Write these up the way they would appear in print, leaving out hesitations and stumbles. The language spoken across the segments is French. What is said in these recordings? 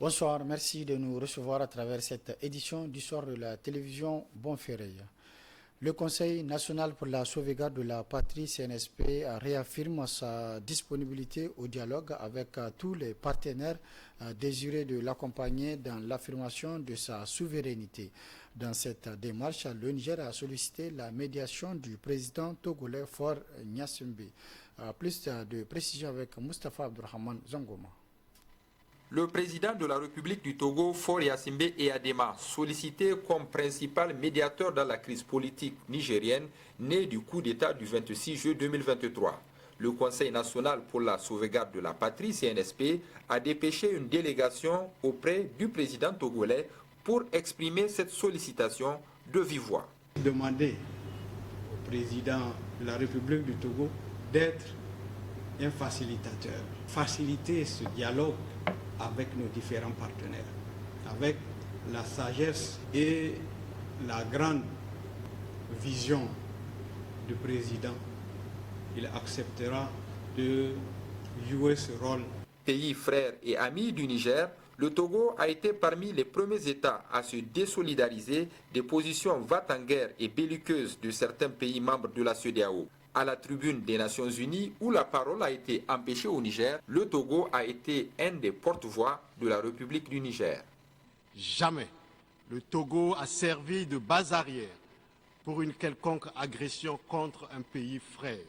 Bonsoir, merci de nous recevoir à travers cette édition du soir de la télévision Bonferré. Le Conseil national pour la sauvegarde de la patrie CNSP réaffirme sa disponibilité au dialogue avec tous les partenaires désirés de l'accompagner dans l'affirmation de sa souveraineté. Dans cette démarche, le Niger a sollicité la médiation du président togolais Faure Gnassingbé. Plus de précisions avec Moustapha Abdurrahman Zangoma. Le président de la République du Togo, Faure Gnassingbé Eyadema, sollicité comme principal médiateur dans la crise politique nigérienne née du coup d'État du 26 juillet 2023. Le Conseil national pour la sauvegarde de la patrie, CNSP, a dépêché une délégation auprès du président togolais pour exprimer cette sollicitation de vive voix. Demander au président de la République du Togo d'être un facilitateur, faciliter ce dialogue avec nos différents partenaires, avec la sagesse et la grande vision du président. Il acceptera de jouer ce rôle. Pays frère et ami du Niger, le Togo a été parmi les premiers États à se désolidariser des positions va-t-en-guerre et belliqueuses de certains pays membres de la CEDEAO. À la tribune des Nations Unies, où la parole a été empêchée au Niger, le Togo a été un des porte-voix de la République du Niger. Jamais le Togo a servi de base arrière pour une quelconque agression contre un pays frère.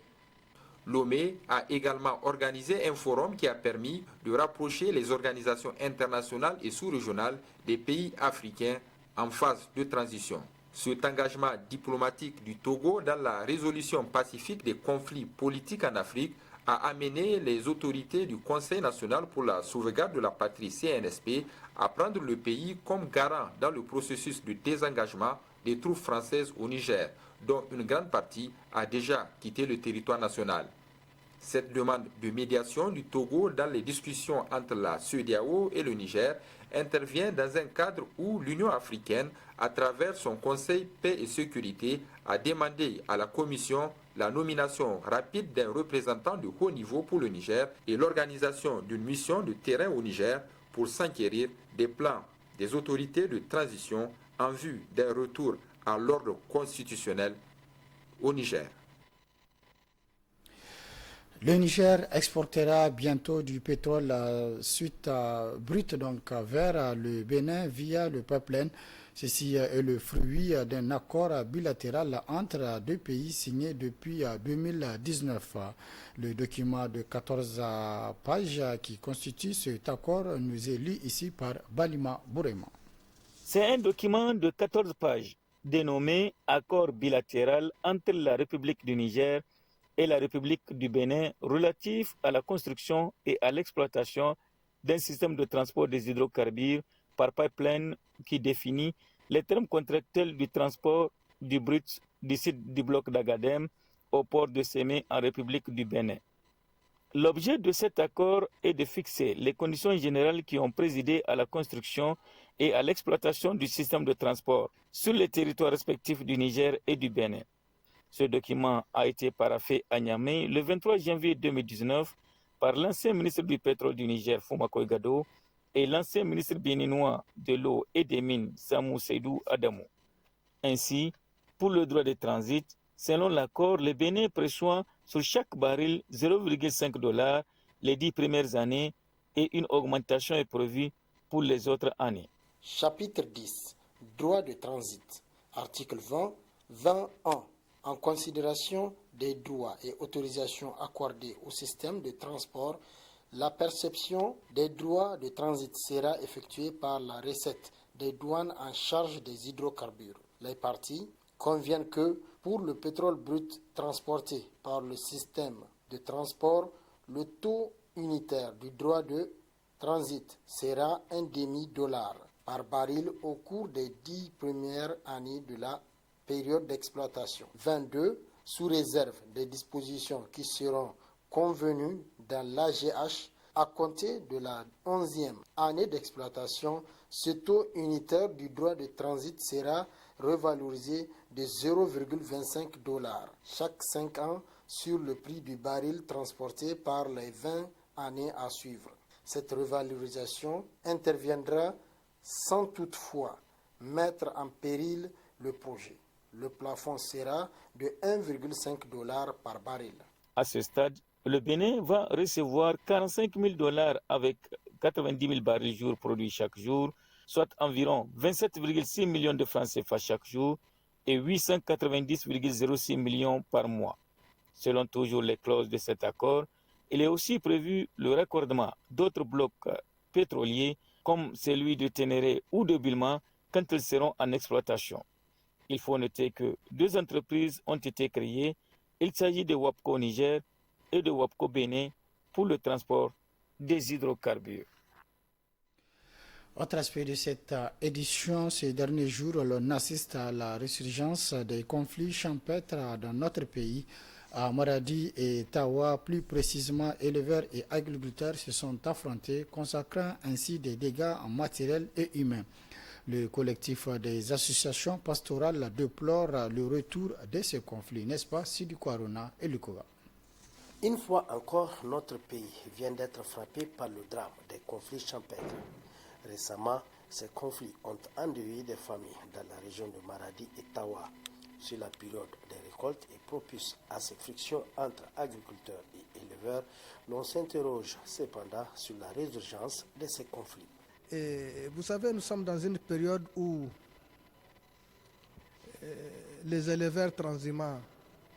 Lomé a également organisé un forum qui a permis de rapprocher les organisations internationales et sous-régionales des pays africains en phase de transition. Cet engagement diplomatique du Togo dans la résolution pacifique des conflits politiques en Afrique a amené les autorités du Conseil national pour la sauvegarde de la patrie CNSP à prendre le pays comme garant dans le processus de désengagement des troupes françaises au Niger, dont une grande partie a déjà quitté le territoire national. Cette demande de médiation du Togo dans les discussions entre la CEDEAO et le Niger intervient dans un cadre où l'Union africaine, à travers son Conseil paix et sécurité, a demandé à la Commission la nomination rapide d'un représentant de haut niveau pour le Niger et l'organisation d'une mission de terrain au Niger pour s'enquérir des plans des autorités de transition en vue d'un retour à l'ordre constitutionnel au Niger. Le Niger exportera bientôt du pétrole brut vers le Bénin via le pipeline. Ceci est le fruit d'un accord bilatéral entre deux pays signé depuis 2019. Le document de 14 pages qui constitue cet accord nous est lu ici par Balima Bourema. C'est un document de 14 pages dénommé Accord bilatéral entre la République du Niger et la République du Bénin relatif à la construction et à l'exploitation d'un système de transport des hydrocarbures par pipeline qui définit les termes contractuels du transport du brut du site du bloc d'Agadem au port de Sémé en République du Bénin. L'objet de cet accord est de fixer les conditions générales qui ont présidé à la construction et à l'exploitation du système de transport sur les territoires respectifs du Niger et du Bénin. Ce document a été paraphé à Niamey le 23 janvier 2019 par l'ancien ministre du pétrole du Niger, Foumakoy Gado, et l'ancien ministre béninois de l'eau et des mines, Samou Seydou Adamou. Ainsi, pour le droit de transit, selon l'accord, le Bénin préçoit sur chaque baril 0,5 $ les 10 premières années et une augmentation est prévue pour les autres années. Chapitre 10. Droit de transit. Article 20. 20.1. En considération des droits et autorisations accordées au système de transport, la perception des droits de transit sera effectuée par la recette des douanes en charge des hydrocarbures. Les parties conviennent que pour le pétrole brut transporté par le système de transport, le taux unitaire du droit de transit sera $0,5 par baril au cours des 10 premières années de la période d'exploitation. 22. Sous réserve des dispositions qui seront convenues dans l'AGH à compter de la 11e année d'exploitation, ce taux unitaire du droit de transit sera revalorisé de $0,25 chaque 5 ans sur le prix du baril transporté par les 20 années à suivre. Cette revalorisation interviendra sans toutefois mettre en péril le projet. Le plafond sera de 1,5 $ par baril. À ce stade, le Bénin va recevoir 45 000 $ avec 90 000 barils jour produits chaque jour, soit environ 27,6 millions de francs CFA chaque jour et 890,06 millions par mois. Selon toujours les clauses de cet accord, il est aussi prévu le raccordement d'autres blocs pétroliers comme celui de Ténéré ou de Bilma quand ils seront en exploitation. Il faut noter que 2 entreprises ont été créées. Il s'agit de WAPCO Niger et de WAPCO Bénin pour le transport des hydrocarbures. Autre aspect de cette édition, ces derniers jours, l'on assiste à la résurgence des conflits champêtres dans notre pays. À Maradi et Tawa, plus précisément, éleveurs et agriculteurs se sont affrontés, consacrant ainsi des dégâts en matériel et humain. Le collectif des associations pastorales déplore le retour de ces conflits, n'est-ce pas, Sidi Kouarouna et Lukoga? Une fois encore, notre pays vient d'être frappé par le drame des conflits champêtres. Récemment, ces conflits ont endeuillé des familles dans la région de Maradi et Tawa. Sur la période des récoltes et propice à ces frictions entre agriculteurs et éleveurs, l'on s'interroge cependant sur la résurgence de ces conflits. Et vous savez, nous sommes dans une période où les éleveurs transhumants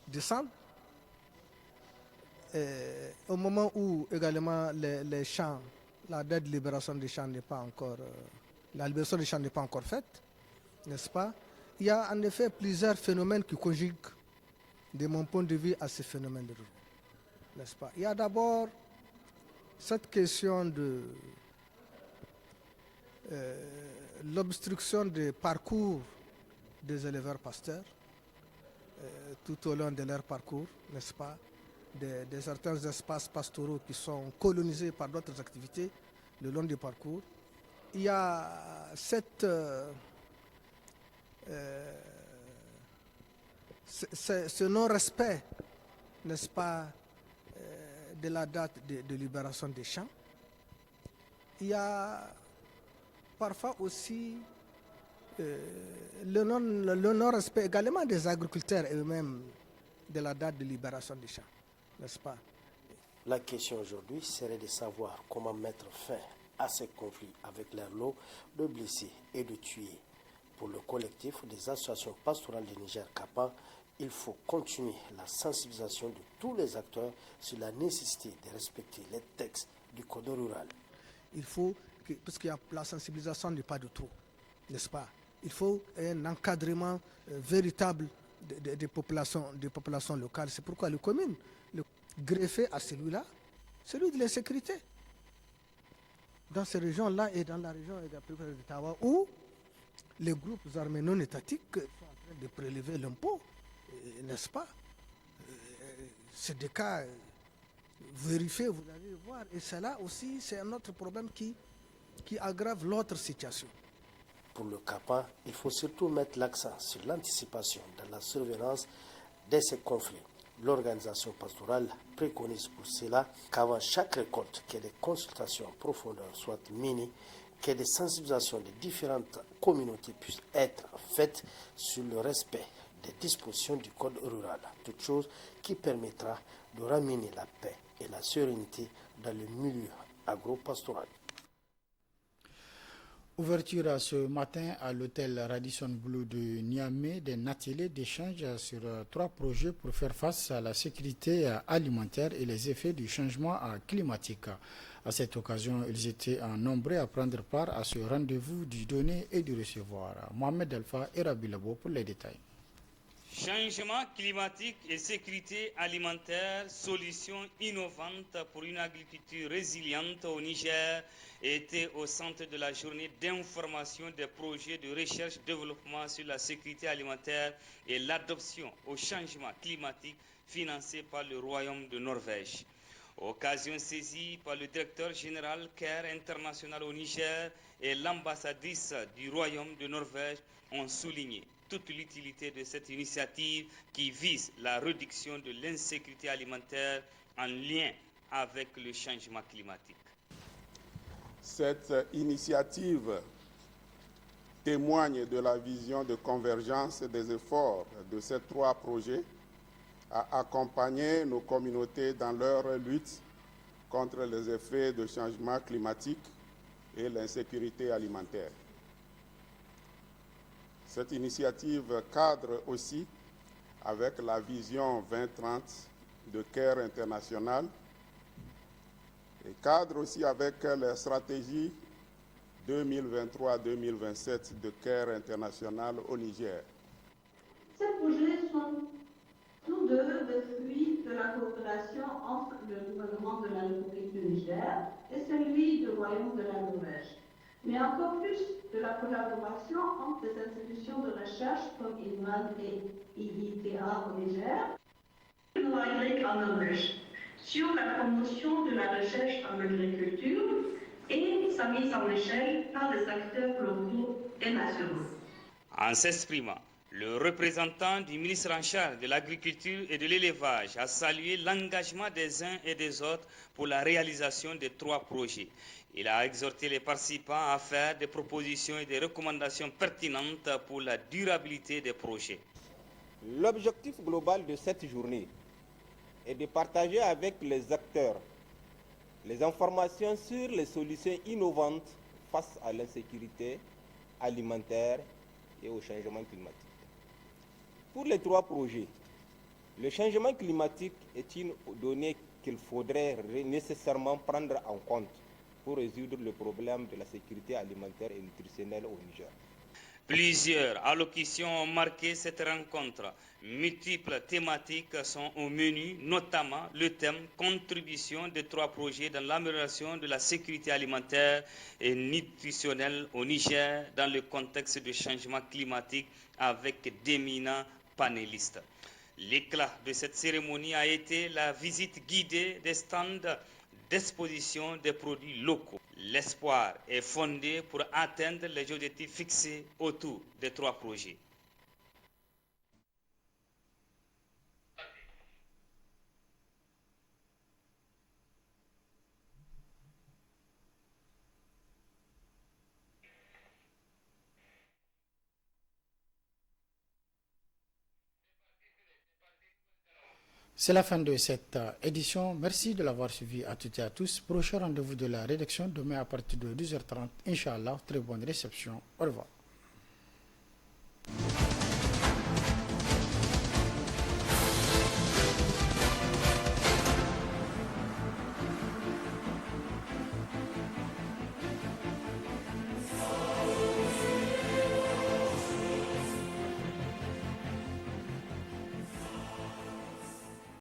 descendent. Au moment où également les champs, la date de libération des champs n'est pas encore, la libération des champs n'est pas encore faite, n'est-ce pas? Il y a en effet plusieurs phénomènes qui conjuguent, de mon point de vue, à ces phénomènes de n'est-ce pas? Il y a d'abord cette question de l'obstruction des parcours des éleveurs pasteurs tout au long de leur parcours, n'est-ce pas? De certains espaces pastoraux qui sont colonisés par d'autres activités le long du parcours. Il y a ce non-respect, n'est-ce pas, de la date de libération des champs. Il y a parfois aussi le non-respect également des agriculteurs eux-mêmes de la date de libération des champs, n'est-ce pas? La question aujourd'hui serait de savoir comment mettre fin à ces conflits avec leur lot de blessés et de tués. Pour le collectif des associations pastorales du Niger Kapa, il faut continuer la sensibilisation de tous les acteurs sur la nécessité de respecter les textes du code rural. Il faut, parce qu'il y a la sensibilisation n'est pas de trop, n'est-ce pas? Il faut un encadrement véritable des populations locales. C'est pourquoi les communes, greffé à celui-là, celui de l'insécurité. Dans ces régions-là et dans la région de Tawa, où les groupes armés non étatiques sont en train de prélever l'impôt, n'est-ce pas? C'est des cas vérifiés, vous allez voir. Et cela aussi, c'est un autre problème qui aggrave l'autre situation. Pour le CAPA, il faut surtout mettre l'accent sur l'anticipation dans la surveillance de ces conflits. L'organisation pastorale préconise pour cela qu'avant chaque récolte, que des consultations en profondeur soient menées, que des sensibilisations de différentes communautés puissent être faites sur le respect des dispositions du code rural. Toute chose qui permettra de ramener la paix et la sérénité dans le milieu agro-pastoral. Ouverture ce matin à l'hôtel Radisson Blu de Niamey d'un atelier d'échange sur 3 projets pour faire face à la sécurité alimentaire et les effets du changement climatique. À cette occasion, ils étaient nombreux à prendre part à ce rendez-vous du donner et du recevoir. Mohamed Alpha et Rabi Labo pour les détails. Changement climatique et sécurité alimentaire, solutions innovantes pour une agriculture résiliente au Niger était au centre de la journée d'information des projets de recherche-développement sur la sécurité alimentaire et l'adoption au changement climatique financés par le Royaume de Norvège. Occasion saisie par le directeur général CARE International au Niger et l'ambassadrice du Royaume de Norvège ont souligné toute l'utilité de cette initiative qui vise la réduction de l'insécurité alimentaire en lien avec le changement climatique. Cette initiative témoigne de la vision de convergence des efforts de ces 3 projets à accompagner nos communautés dans leur lutte contre les effets du changement climatique et l'insécurité alimentaire. Cette initiative cadre aussi avec la vision 2030 de CARE International et cadre aussi avec la stratégie 2023-2027 de CARE International au Niger. Ces projets sont tous deux le fruit de la coopération entre le gouvernement de la République du Niger et celui du Royaume de la Norvège, mais encore plus de la collaboration entre les institutions de recherche comme INRAD et IITA au Niger, et en Norvège, sur la promotion de la recherche en agriculture et sa mise en échelle par les acteurs locaux et nationaux. En s'exprimant, le représentant du ministre en charge de l'agriculture et de l'élevage a salué l'engagement des uns et des autres pour la réalisation des 3 projets. Il a exhorté les participants à faire des propositions et des recommandations pertinentes pour la durabilité des projets. L'objectif global de cette journée est de partager avec les acteurs les informations sur les solutions innovantes face à l'insécurité alimentaire et au changement climatique. Pour les 3 projets, le changement climatique est une donnée qu'il faudrait nécessairement prendre en compte pour résoudre le problème de la sécurité alimentaire et nutritionnelle au Niger. Plusieurs allocutions ont marqué cette rencontre. Multiples thématiques sont au menu, notamment le thème « Contribution des 3 projets dans l'amélioration de la sécurité alimentaire et nutritionnelle au Niger dans le contexte de changement climatique » avec d'éminents panélistes. L'éclat de cette cérémonie a été la visite guidée des stands d'exposition des produits locaux. L'espoir est fondé pour atteindre les objectifs fixés autour des 3 projets. C'est la fin de cette édition. Merci de l'avoir suivi à toutes et à tous. Prochain rendez-vous de la rédaction demain à partir de 12h30. Inch'Allah, très bonne réception. Au revoir.